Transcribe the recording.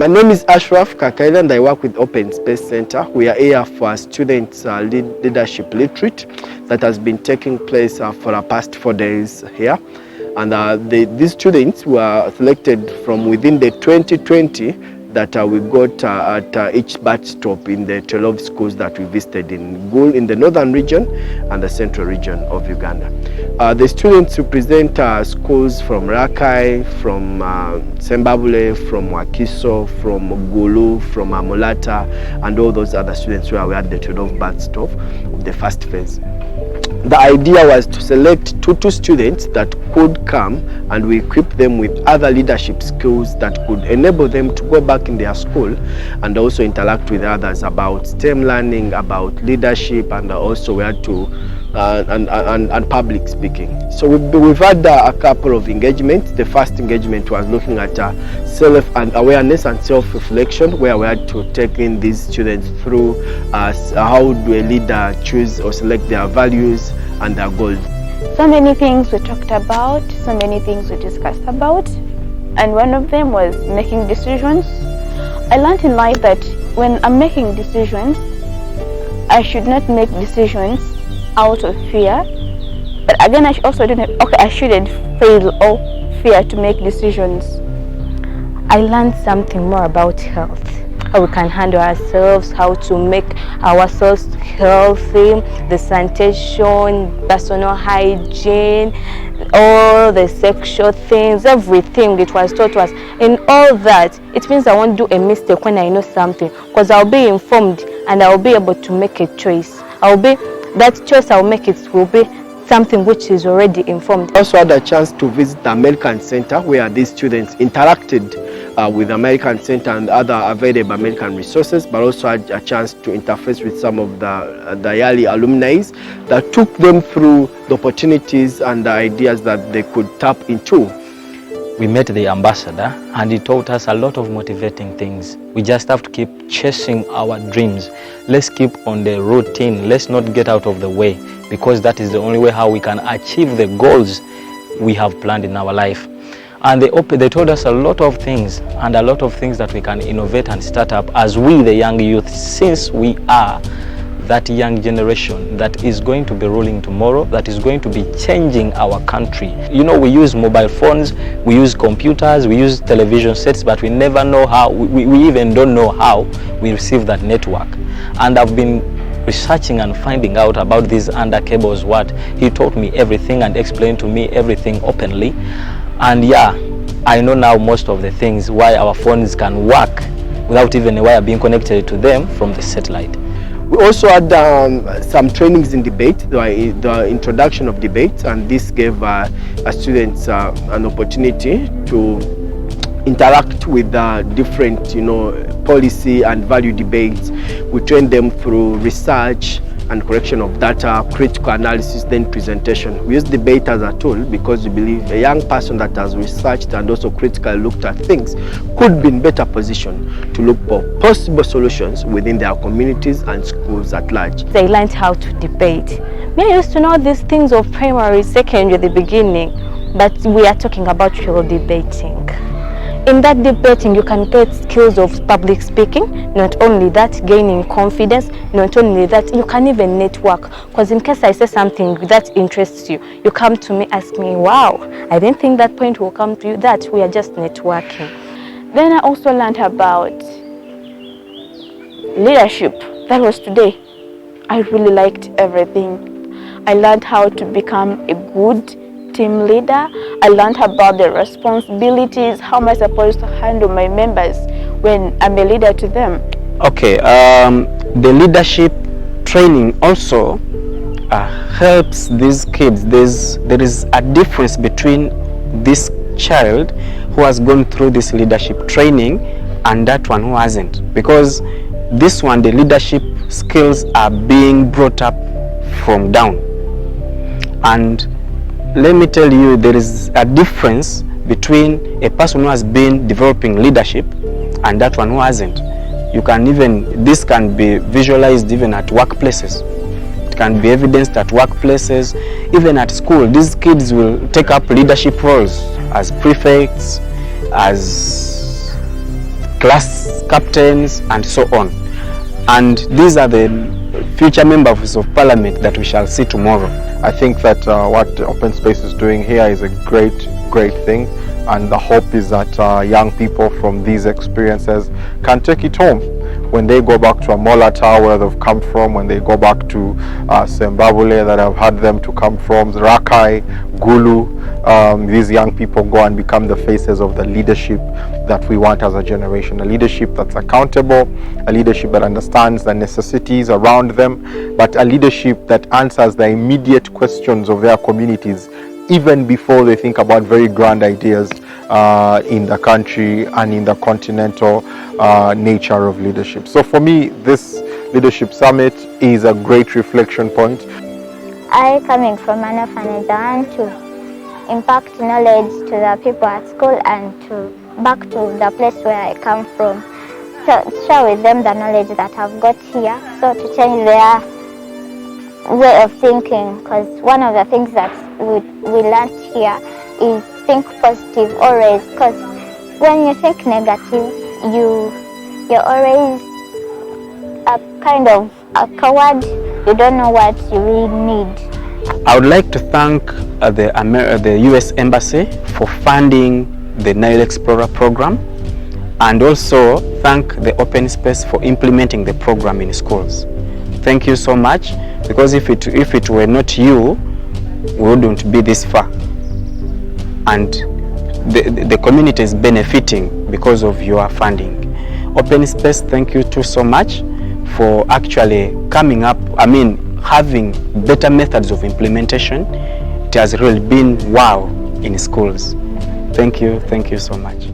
My name is Ashraf Kakaila and I work with Open Space Center. We are here for a students' leadership retreat that has been taking place for the past 4 days here. And these students were selected from within the 2020 that we got at each bus stop in the 12 schools that we visited in Gul in the northern region and the central region of Uganda. The students represent schools from Rakai, from Sembabule, from Wakiso, from Gulu, from Amulata, and all those other students who were at the 12 bus stop of the first phase. The idea was to select two students that could come and we equip them with other leadership skills that could enable them to go back in their school and also interact with others about STEM learning, about leadership, and also we had to and public speaking. So we've had a couple of engagements. The first engagement was looking at self-awareness and self-reflection, where we had to take in these students through how do a leader choose or select their values and their goals. So many things we talked about, so many things we discussed about, and one of them was making decisions. I learned in life that when I'm making decisions, I should not make decisions out of fear, but again I shouldn't fail or fear to make decisions. I learned something more about health, how we can handle ourselves, how to make ourselves healthy, the sanitation, personal hygiene, all the sexual things, everything it was taught us. In all that, it means I won't do a mistake when I know something, because I'll be informed and I'll be able to make a choice. That choice I'll make it will be something which is already informed. I also had a chance to visit the American Center, where these students interacted with the American Center and other available American resources, but also had a chance to interface with some of the early alumni that took them through the opportunities and the ideas that they could tap into. We met the ambassador and he taught us a lot of motivating things. We just have to keep chasing our dreams. Let's keep on the routine. Let's not get out of the way, because that is the only way how we can achieve the goals we have planned in our life. And they told us a lot of things, and a lot of things that we can innovate and start up as we, the young youth, since we are that young generation that is going to be ruling tomorrow, that is going to be changing our country. You know, we use mobile phones, we use computers, we use television sets, but we never know how, we even don't know how we receive that network. And I've been researching and finding out about these under cables. What he taught me everything and explained to me everything openly. And yeah, I know now most of the things why our phones can work without even a wire being connected to them from the satellite. We also had some trainings in debate, the introduction of debate, and this gave students an opportunity to interact with different, policy and value debates. We trained them through research and correction of data, critical analysis, then presentation. We use debate as a tool because we believe a young person that has researched and also critically looked at things could be in better position to look for possible solutions within their communities and schools at large. They learned how to debate. Me, I used to know these things of primary, secondary at the beginning, but we are talking about real debating. In that debating, you can get skills of public speaking. Not only that, gaining confidence. Not only that, you can even network. Because in case I say something that interests you, you come to me, ask me, wow, I didn't think that point will come to you. That we are just networking. Then I also learned about leadership. That was today. I really liked everything. I learned how to become a good team leader. I learned about the responsibilities, how am I supposed to handle my members when I'm a leader to them. Okay, the leadership training also helps these kids. There is a difference between this child who has gone through this leadership training and that one who hasn't, because this one, the leadership skills are being brought up from down. And let me tell you, there is a difference between a person who has been developing leadership and that one who hasn't. This can be visualized even at workplaces. It can be evidenced at workplaces, even at school. These kids will take up leadership roles as prefects, as class captains, and so on. And these are the future members of parliament that we shall see tomorrow. I think that what Open Space is doing here is a great thing, and the hope is that young people from these experiences can take it home when they go back to Amolata, where they've come from, when they go back to Zimbabwe, that I've had them to come from, Rakai, Gulu. These young people go and become the faces of the leadership that we want as a generation, a leadership that's accountable, a leadership that understands the necessities around them, but a leadership that answers the immediate questions of their communities even before they think about very grand ideas in the country and in the continental nature of leadership. So for me, this Leadership Summit is a great reflection point. I, coming from an orphanage, I want to impact knowledge to the people at school and back to the place where I come from. So share with them the knowledge that I've got here, so to change their way of thinking, because one of the things that we learned here is think positive always, because when you think negative, you're always a kind of a coward. You don't know what you really need. I would like to thank the US Embassy for funding the Nile Explorer program, and also thank the Open Space for implementing the program in schools. Thank you so much, because if it were not you, we wouldn't be this far. And the community is benefiting because of your funding. Open Space, thank you too so much for actually coming up, having better methods of implementation. It has really been wow in schools. Thank you so much.